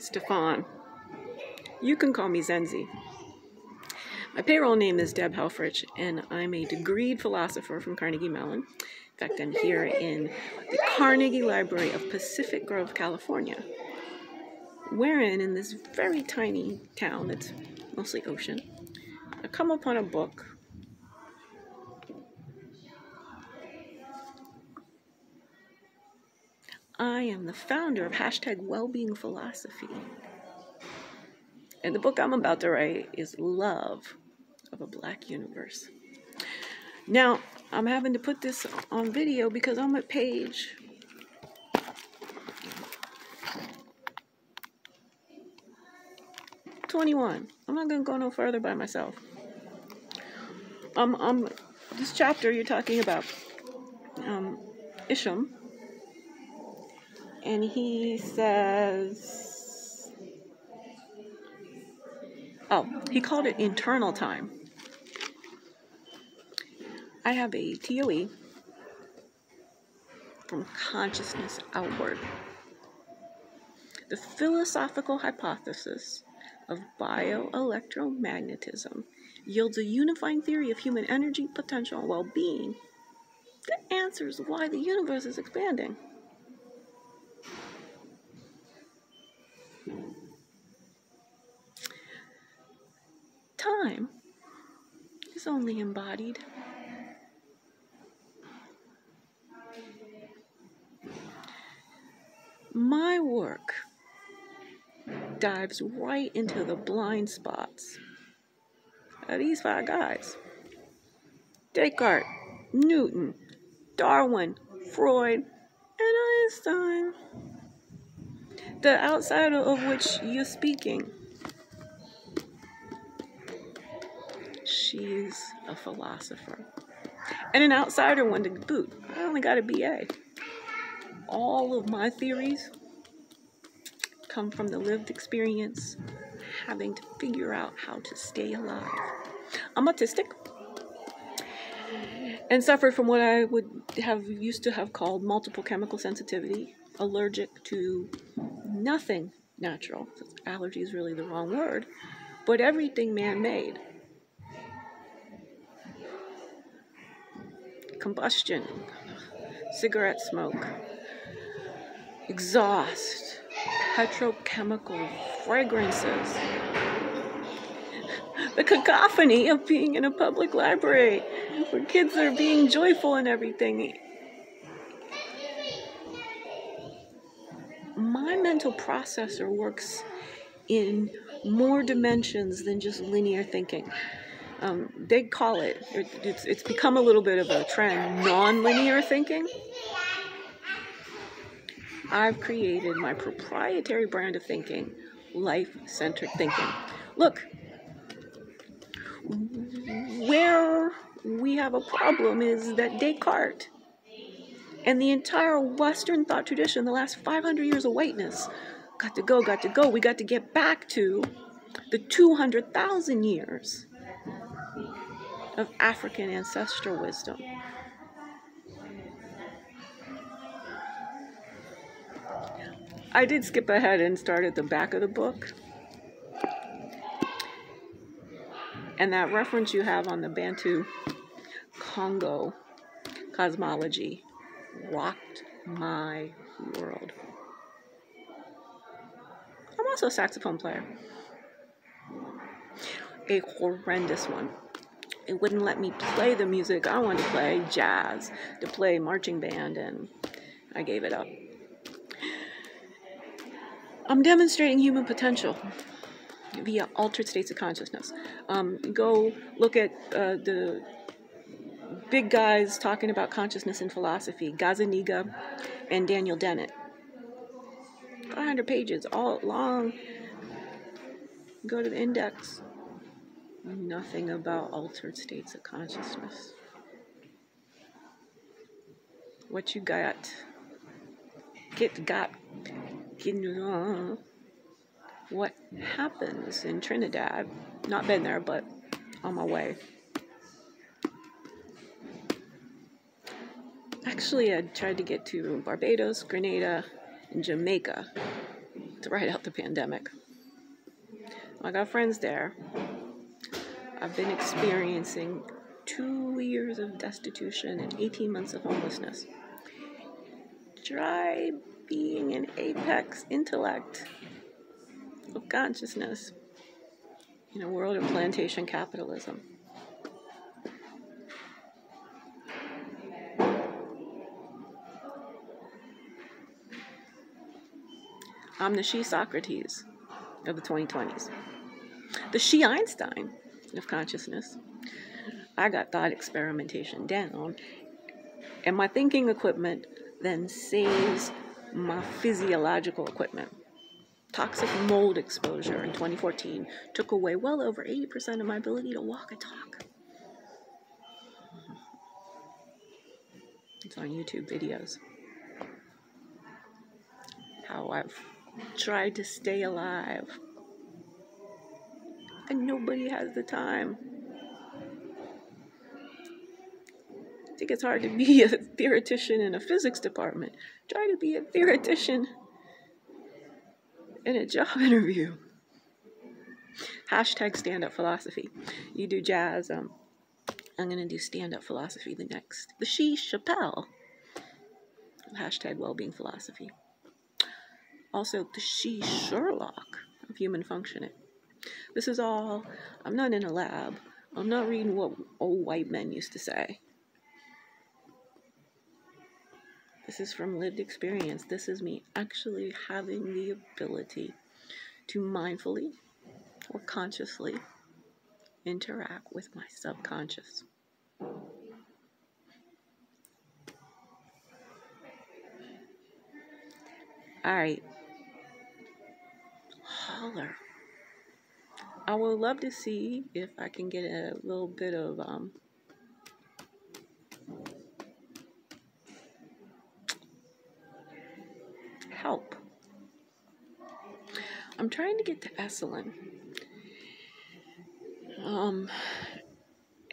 Stefan. You can call me Zenzi. My payroll name is Deb Helfrich, and I'm a degreed philosopher from Carnegie Mellon. In fact, I'm here in the Carnegie Library of Pacific Grove, California, wherein in this very tiny town that's mostly ocean, I come upon a book I am the founder of #Wellbeing Philosophy. And the book I'm about to write is Love of a Black Universe. Now, I'm having to put this on video because I'm at page 21. I'm not going to go no further by myself. This chapter you're talking about Isham. And he says, he called it internal time. I have a TOE from consciousness outward. The philosophical hypothesis of bioelectromagnetism yields a unifying theory of human energy, potential, and well-being that answers why the universe is expanding. Time is only embodied. My work dives right into the blind spots of these 5 guys: Descartes, Newton, Darwin, Freud, and Einstein. The outsider of which you're speaking. She's a philosopher. And an outsider one to boot. I only got a BA. All of my theories come from the lived experience, having to figure out how to stay alive. I'm autistic and suffered from what I used to have called multiple chemical sensitivity, allergic to nothing natural. Allergy is really the wrong word, but everything man-made. Combustion, cigarette smoke, exhaust, petrochemical fragrances, the cacophony of being in a public library where kids are being joyful and everything. My mental processor works in more dimensions than just linear thinking. They call it's become a little bit of a trend, non-linear thinking. I've created my proprietary brand of thinking, life-centered thinking. Look, where we have a problem is that Descartes and the entire Western thought tradition, the last 500 years of whiteness, got to go. We got to get back to the 200,000 years of African ancestral wisdom. I did skip ahead and start at the back of the book. And that reference you have on the Bantu Congo cosmology rocked my world. I'm also a saxophone player. A horrendous one. It wouldn't let me play the music I wanted to play, jazz, to play marching band, and I gave it up. I'm demonstrating human potential via altered states of consciousness. Go look at the big guys talking about consciousness in philosophy, Gazzaniga and Daniel Dennett. 500 pages, all long. Go to the index. Nothing about altered states of consciousness. What you got? What happens in Trinidad? Not been there, but on my way. Actually, I tried to get to Barbados, Grenada, and Jamaica. to ride out the pandemic. I got friends there. I've been experiencing 2 years of destitution and 18 months of homelessness. Try being an apex intellect of consciousness in a world of plantation capitalism. I'm the she Socrates of the 2020s. The she Einstein of consciousness. I got thought experimentation down, and my thinking equipment then saves my physiological equipment. Toxic mold exposure in 2014 took away well over 80% of my ability to walk and talk. It's on YouTube videos. How I've tried to stay alive, and nobody has the time. I think it's hard to be a theoretician in a physics department. Try to be a theoretician in a job interview. Hashtag stand-up philosophy. You do jazz. I'm going to do stand-up philosophy the next. The She Chappelle. Hashtag well-being philosophy. Also, the She Sherlock of human functioning. This is all, I'm not in a lab. I'm not reading what old white men used to say. This is from lived experience. This is me actually having the ability to mindfully or consciously interact with my subconscious. All right. Holler. I would love to see if I can get a little bit of help. I'm trying to get to Esalen.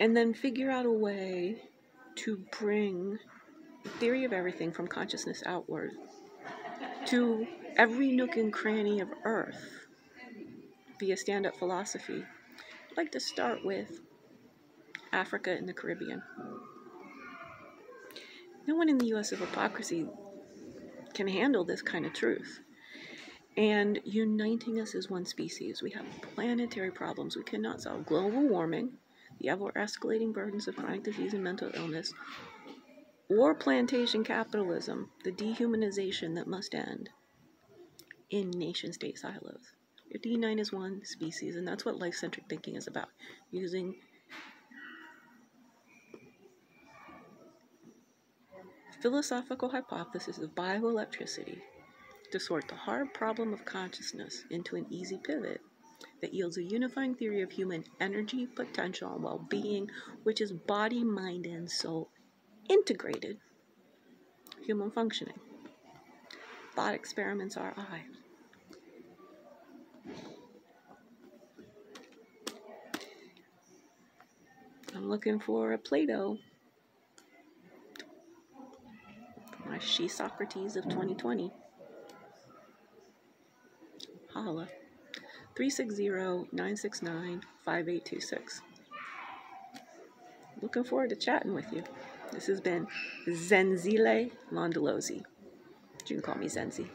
And then figure out a way to bring the theory of everything from consciousness outward to every nook and cranny of Earth via stand-up philosophy. I'd like to start with Africa and the Caribbean. No one in the U.S. of hypocrisy can handle this kind of truth. And uniting us as one species, we have planetary problems we cannot solve. Global warming, the ever-escalating burdens of chronic disease and mental illness, or plantation capitalism, the dehumanization that must end in nation-state silos. We have to unite as one species, and that's what life-centric thinking is about, using philosophical hypothesis of bioelectricity to sort the hard problem of consciousness into an easy pivot that yields a unifying theory of human energy, potential, and well-being, which is body, mind, and soul integrated human functioning. Thought experiments are I. I'm looking for a Plato. My She Socrates of 2020. Holla. 360-969-5826. Looking forward to chatting with you. This has been Zenzile Mondolozzi. You can call me Zenzi.